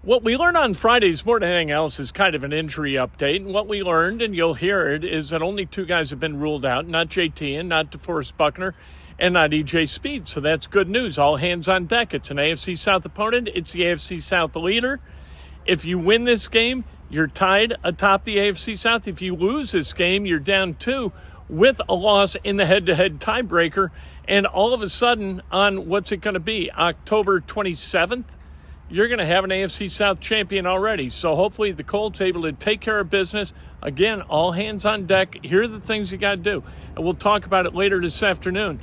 What we learned on Fridays more than anything else is kind of an injury update. And what we learned, and you'll hear it, is that only two guys have been ruled out, not JT and not DeForest Buckner and not EJ Speed. So that's good news. All hands on deck. It's an AFC South opponent. It's the AFC South leader. If you win this game, you're tied atop the AFC South. If you lose this game, you're down 2 with a loss in the head-to-head tiebreaker. And all of a sudden, on what's it going to be, October 27th, you're going to have an AFC South champion already. So hopefully the Colts able to take care of business. Again, all hands on deck. Here are the things you got to do. And we'll talk about it later this afternoon.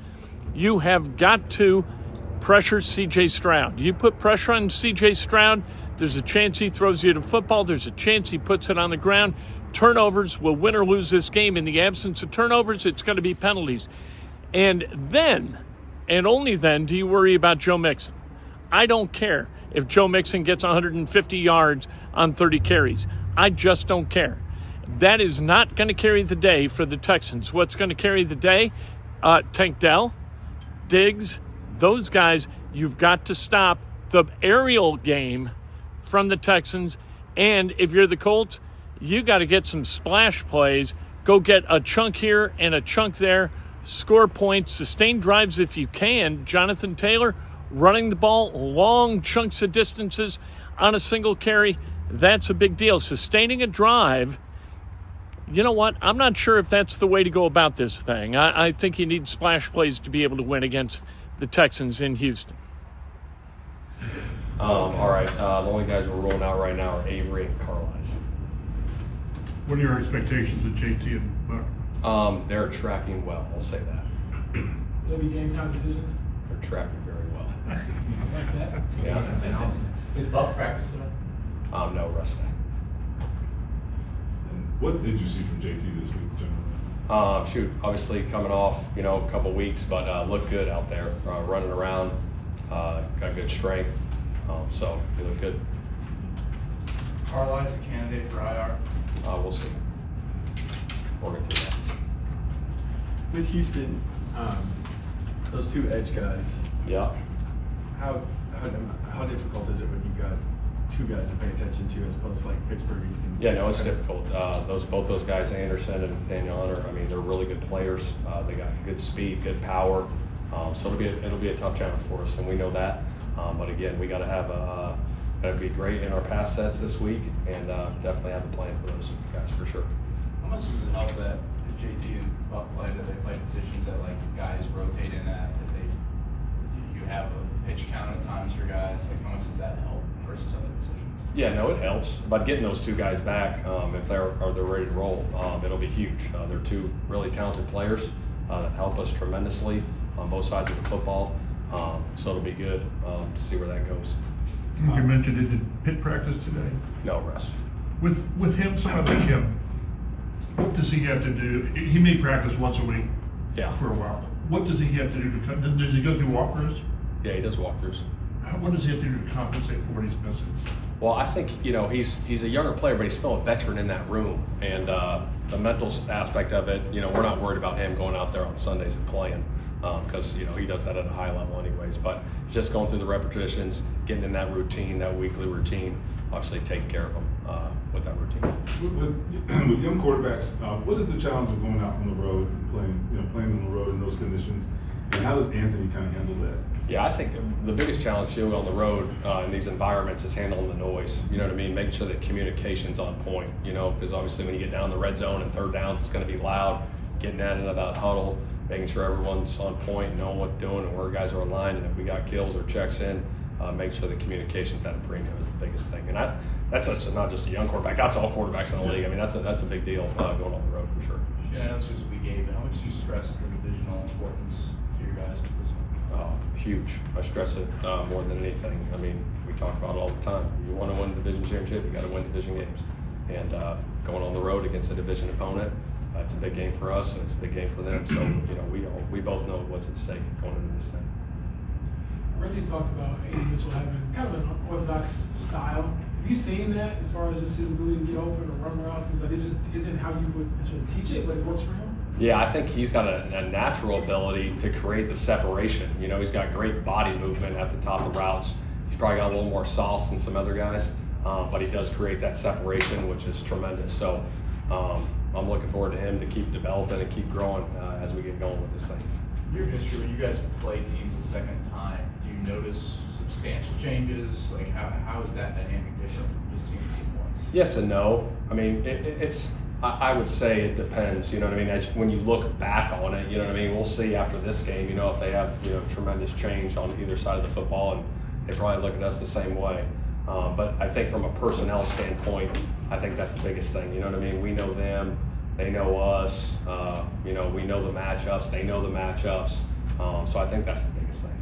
You have got to pressure C.J. Stroud. You put pressure on C.J. Stroud, there's a chance he throws you the football. There's a chance he puts it on the ground. Turnovers will win or lose this game. In the absence of turnovers, it's going to be penalties. And then, and only then, do you worry about Joe Mixon. I don't care if Joe Mixon gets 150 yards on 30 carries. I just don't care. That is not going to carry the day for the Texans. What's going to carry the day? Tank Dell, Diggs, those guys, you've got to stop the aerial game from the Texans. And if you're the Colts, you got to get some splash plays. Go get a chunk here and a chunk there. Score points, sustain drives if you can. Jonathan Taylor running the ball long chunks of distances on a single carry, that's a big deal. Sustaining a drive, you know what? I'm not sure if that's the way to go about this thing. I think you need splash plays to be able to win against the Texans in Houston. All right, the only guys we're rolling out right now are Avery and Carlisle. What are your expectations of JT and Buckner? They're tracking well, I'll say that. There'll be game time decisions. They're tracking very well. Like that. Yeah. Did Buck practice today? No, rest day. And what did you see from JT this week, generally? Obviously coming off, a couple weeks, but looked good out there, running around, got good strength, so he looked good. Carlisle's a candidate for IR. We'll see. Working through that. With Houston, those two edge guys, Yeah. how difficult is it when you've got two guys to pay attention to as opposed to like Pittsburgh? Yeah, no, it's difficult. Both those guys, Anderson and Daniel Hunter, they're really good players. They got good speed, good power. So it'll be a tough challenge for us, and we know that. But again, we got to have gotta be great in our pass sets this week, and definitely have a plan for those guys for sure. How much does it help that JT and Buck play, that they play positions that like guys rotate in that you have a pitch count at times for guys? Like how much does that help versus other decisions? Yeah, no, it helps. But getting those two guys back, if they're ready to roll, it'll be huge. They're two really talented players that help us tremendously on both sides of the football. So it'll be good to see where that goes. You mentioned it, did Pitt practice today? No rest. With him, somebody like him, what does he have to do? He may practice once a week Yeah. for a while. What does he have to do to does he go through walkthroughs? Yeah, he does walkthroughs. What does he have to do to compensate for what he's missing? Well, I think he's a younger player, but he's still a veteran in that room, and the mental aspect of it, we're not worried about him going out there on Sundays and playing because he does that at a high level anyways. But just going through the repetitions, getting in that routine, that weekly routine, obviously taking care of him with that routine. With young quarterbacks, what is the challenge of going out on the road and playing on the road in those conditions? And how does Anthony kind of handle that? Yeah, I think the biggest challenge too on the road in these environments is handling the noise. You know what I mean? Making sure that communication's on point. Because obviously when you get down the red zone and third down, it's going to be loud. Getting out into that huddle, making sure everyone's on point, knowing what they're doing and where guys are aligned, and if we got kills or checks in, make sure the communication's at a premium is the biggest thing. And that's not just a young quarterback. That's all quarterbacks in the league. That's a big deal going on the road for sure. Yeah, I know it's just a week 8, but how much do you stress the divisional importance to your guys with this one? Huge. I stress it more than anything. We talk about it all the time. You want to win the division championship, you got to win division games. And going on the road against a division opponent, it's a big game for us and it's a big game for them. So we both know what's at stake going into this thing. Reggie talked about A.D. Mitchell having kind of an unorthodox style. Have you seen that as far as just his ability to get open or run routes? Like it just isn't how you would sort of teach it, but it works for him? Yeah, I think he's got a natural ability to create the separation. He's got great body movement at the top of routes. He's probably got a little more sauce than some other guys. but he does create that separation, which is tremendous. So I'm looking forward to him to keep developing and keep growing as we get going with this thing. Your history, when you guys play teams a second time, do you notice substantial changes? Like how is that dynamic different from just seeing team once? Yes and no. I mean, I would say it depends, you know what I mean? When you look back on it, you know what I mean? We'll see after this game, you know, if they have, you know, tremendous change on either side of the football, and they probably look at us the same way. But I think from a personnel standpoint, I think that's the biggest thing, you know what I mean? We know them, they know us, you know, we know the matchups, they know the matchups. So I think that's the biggest thing.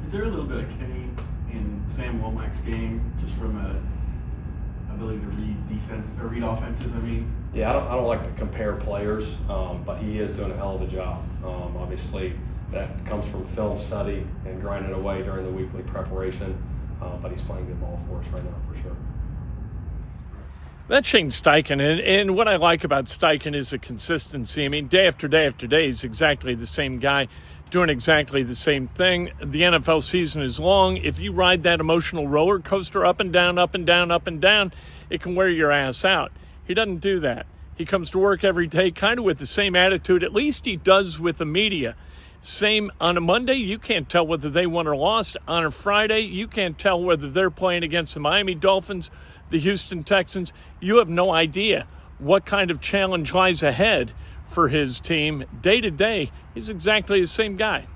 Is there a little bit of Kenny in Sam Womack's game, just from a ability to read defense or read offenses? I mean, yeah, I don't like to compare players, but he is doing a hell of a job. Obviously, that comes from film study and grinding away during the weekly preparation. But he's playing good ball for us right now, for sure. That's Shane Steichen, and what I like about Steichen is the consistency. I mean, day after day after day, he's exactly the same guy doing exactly the same thing. The NFL season is long. If you ride that emotional roller coaster up and down, up and down, up and down, it can wear your ass out. He doesn't do that. He comes to work every day kind of with the same attitude, at least he does with the media. Same on a Monday, you can't tell whether they won or lost. On a Friday, you can't tell whether they're playing against the Miami Dolphins, the Houston Texans. You have no idea what kind of challenge lies ahead for his team. Day to day, he's exactly the same guy.